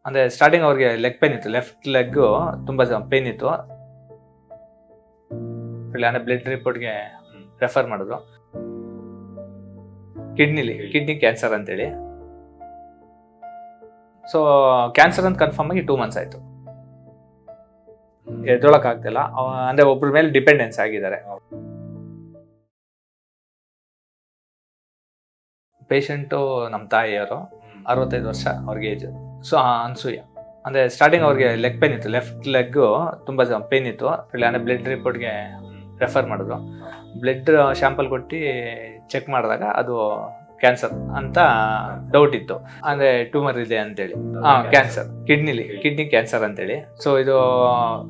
ಅಂದರೆ ಸ್ಟಾರ್ಟಿಂಗ್ ಅವ್ರಿಗೆ leg pain ಇತ್ತು, ಲೆಫ್ಟ್ ಲೆಗ್ಗು ತುಂಬ ಪೇನ್ ಇತ್ತು. ಅಂದರೆ ಬ್ಲಡ್ ರಿಪೋರ್ಟ್ಗೆ ರೆಫರ್ ಮಾಡಿದ್ರು. ಕಿಡ್ನಿ ಕ್ಯಾನ್ಸರ್ ಅಂತೇಳಿ. ಸೊ ಕ್ಯಾನ್ಸರ್ ಅಂತ ಕನ್ಫರ್ಮ್ ಆಗಿ 2 months ಆಯಿತು. ಎದ್ದೊಳಕ್ಕಾಗ್ತಿಲ್ಲ, ಅಂದರೆ ಒಬ್ಬರ ಮೇಲೆ ಡಿಪೆಂಡೆನ್ಸ್ ಆಗಿದ್ದಾರೆ. ಪೇಷಂಟು ನಮ್ಮ ತಾಯಿಯವರು, 65 ವರ್ಷ ಅವ್ರಿಗೆ ಏಜ್. ಸೊ ಅನ್ಸೂಯ ಅಂದರೆ ಸ್ಟಾರ್ಟಿಂಗ್ ಅವ್ರಿಗೆ ಲೆಗ್ ಪೇನ್ ಇತ್ತು, ಲೆಫ್ಟ್ ಲೆಗ್ಗು ತುಂಬ ಪೇನ್ ಇತ್ತು. ಅಂದರೆ ಬ್ಲಡ್ ರಿಪೋರ್ಟ್ಗೆ ರೆಫರ್ ಮಾಡಿದ್ರು. ಬ್ಲಡ್ ಶಾಂಪಲ್ ಕೊಟ್ಟು ಚೆಕ್ ಮಾಡಿದಾಗ ಅದು ಕ್ಯಾನ್ಸರ್ ಅಂತ ಡೌಟ್ ಇತ್ತು. ಅಂದರೆ ಟ್ಯೂಮರ್ ಇದೆ ಅಂತೇಳಿ. ಕ್ಯಾನ್ಸರ್, ಕಿಡ್ನಿ ಕ್ಯಾನ್ಸರ್ ಅಂತೇಳಿ. ಸೊ ಇದು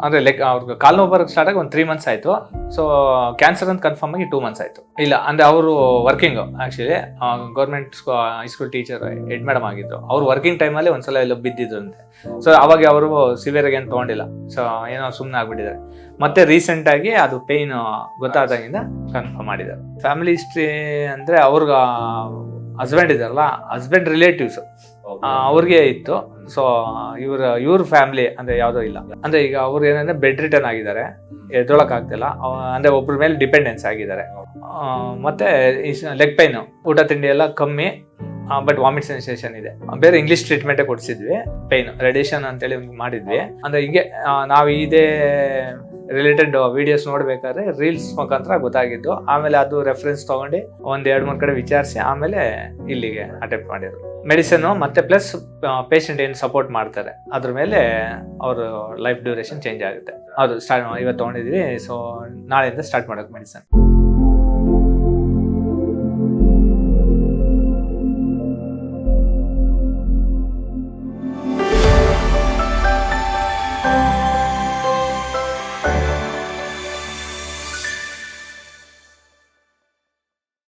ಅಂದರೆ ಅವ್ರಿಗೆ ಕಾಲು ನೋವು ಬರೋಕ್ಕೆ ಸ್ಟಾರ್ಟ್ ಆಗಿ ಒಂದು 3 months ಆಯಿತು. ಸೊ ಕ್ಯಾನ್ಸರ್ ಅಂತ ಕನ್ಫರ್ಮ್ ಆಗಿ 2 months ಆಯಿತು. ಇಲ್ಲ ಅಂದರೆ ಅವರು working, actually government high school teacher head madam ಆಗಿದ್ದು. ಅವ್ರು ವರ್ಕಿಂಗ್ ಟೈಮಲ್ಲಿ ಒಂದ್ಸಲ ಎಲ್ಲ ಬಿದ್ದಿದ್ರು ಅಂತೆ. ಸೊ ಅವಾಗ ಅವರು ಸಿವಿಯರ್ಗೆ ಏನು ತೊಗೊಂಡಿಲ್ಲ. ಸೊ ಏನೋ ಸುಮ್ಮನೆ ಆಗ್ಬಿಟ್ಟಿದ್ದಾರೆ. ಮತ್ತೆ ರೀಸೆಂಟಾಗಿ ಅದು ಪೇಯ್ನ್ ಗೊತ್ತಾದಾಗಿಂದ ಕನ್ಫರ್ಮ್ ಮಾಡಿದ್ದಾರೆ. ಫ್ಯಾಮಿಲಿ ಹಿಸ್ಟ್ರಿ ಅಂದರೆ ಅವ್ರಿಗೆ ಹಸ್ಬೆಂಡ್ ಇದ್ದಾರಲ್ಲ, ಹಸ್ಬೆಂಡ್ ರಿಲೇಟಿವ್ಸ್ ಅವ್ರಿಗೆ ಇತ್ತು. ಸೊ ಇವ್ರ ಫ್ಯಾಮಿಲಿ ಅಂದರೆ ಯಾವುದೋ ಇಲ್ಲ. ಅಂದರೆ ಈಗ ಅವ್ರು ಏನಂದರೆ ಬೆಡ್ ರಿಟರ್ನ್ ಆಗಿದ್ದಾರೆ, ಎದ್ದೊಳಕ್ಕಾಗ್ತಿಲ್ಲ, ಅಂದರೆ ಒಬ್ಬರ ಮೇಲೆ ಡಿಪೆಂಡೆನ್ಸ್ ಆಗಿದ್ದಾರೆ. ಮತ್ತು ಲೆಗ್ ಪೈನು, ಊಟ ತಿಂಡಿ ಎಲ್ಲ ಕಮ್ಮಿ, ಬಟ್ ವಾಮಿಟ್ ಸೆನ್ಸೇಷನ್ ಇದೆ. ಬೇರೆ ಇಂಗ್ಲೀಷ್ ಟ್ರೀಟ್ಮೆಂಟೇ ಕೊಡಿಸಿದ್ವಿ. ಪೈನ್ ರೇಡಿಯೇಷನ್ ಅಂತೇಳಿ ಮಾಡಿದ್ವಿ. ಅಂದರೆ ಹಿಂಗೆ ನಾವು ಇದೇ ರಿಲೇಟೆಡ್ ವಿಡಿಯೋಸ್ ನೋಡ್ಬೇಕಾದ್ರೆ ರೀಲ್ಸ್ ಮುಖಾಂತರ ಗೊತ್ತಾಗಿದ್ದು. ಆಮೇಲೆ ಅದು ರೆಫರೆನ್ಸ್ ತಗೊಂಡು 1-2-3 ಕಡೆ ವಿಚಾರಿಸಿ ಆಮೇಲೆ ಇಲ್ಲಿಗೆ ಅಟೆಂಪ್ಟ್ ಮಾಡಿದ್ರು. ಮೆಡಿಸಿನ್ ಮತ್ತೆ ಪ್ಲಸ್ ಪೇಷಂಟ್ ಏನು ಸಪೋರ್ಟ್ ಮಾಡ್ತಾರೆ ಅದ್ರ ಮೇಲೆ ಅವ್ರ ಲೈಫ್ ಡ್ಯೂರೇಷನ್ ಚೇಂಜ್ ಆಗುತ್ತೆ. ಅದು ಇವತ್ತು ತೊಗೊಂಡಿದ್ವಿ. ಸೊ ನಾಳೆಯಿಂದ ಸ್ಟಾರ್ಟ್ ಮಾಡೋಕೆ ಮೆಡಿಸಿನ್.